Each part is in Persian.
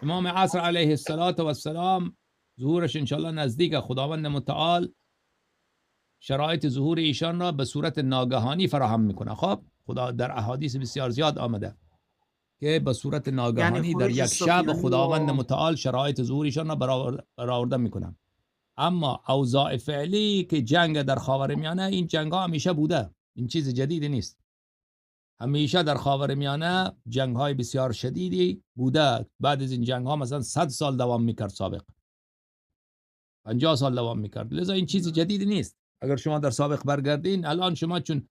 امام عصر علیه السلام ظهورش انشالله نزدیک. خداوند متعال شرایط ظهور ایشان را به صورت ناگهانی فراهم میکنه. خب خدا در احادیث بسیار زیاد آمده که به صورت یعنی ناگهانی در خروج یک شب سفیانی خداوند و متعال شرایط ظهور ایشان را برآورده میکنه. اما اوضاع فعلی که جنگ در خاورمیانه، این جنگ ها همیشه بوده، این چیز جدیدی نیست. همیشه در خاورمیانه جنگ های بسیار شدیدی بوده. بعد از این جنگ ها مثلا 100 سال دوام میکرد، سابق 50 سال دوام میکرد. لذا این چیز جدیدی نیست. اگر شما در سابق برگردین، الان شما چون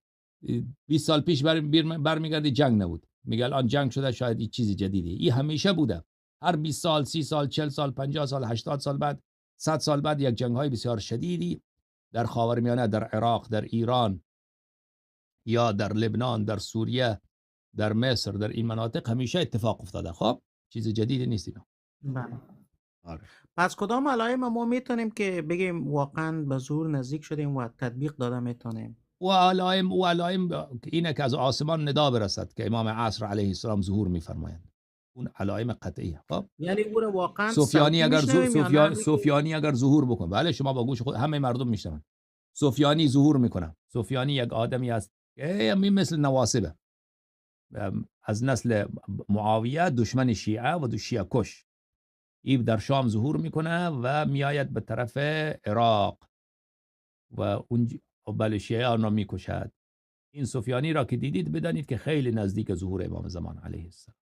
20 سال پیش برمیگردی جنگ نبود، میگه الان جنگ شده، شاید این چیز جدیدی. این همیشه بوده. هر 20 سال، 30 سال، 40 سال، 50 سال، 80 سال بعد، 100 سال بعد یک جنگ های بسیار شدیدی در خاورمیانه، در عراق، در ایران یا در لبنان، در سوریه، در مصر، در این مناطق همیشه اتفاق افتاده. خب چیز جدیدی نیست اینا. بله. آره. پس کدام علائم ما میتونیم که بگیم واقعا به ظهور نزدیک شدیم و تطبیق داده میتونیم؟ و علائم اینه که از آسمان ندا برسد که امام عصر علیه السلام ظهور میفرمایند. اون علائم قطعیه. خب یعنی او را واقعا صوتی میشنویم یا نه بگیم؟ سفیانی اگر ظهور بکنه، بله شما با گوش خود همه مردم میشنون. سفیانی ظهور میکنه. سفیانی یک آدمی است که مثل نواصبه، از نسل معاویه، دشمن شیعه و شیعه کش. این در شام ظهور میکنه و میآید به طرف عراق و اون بله شیعه آن را میکشد. این سفیانی را که دیدید بدانید که خیلی نزدیک ظهور امام زمان علیه السلام.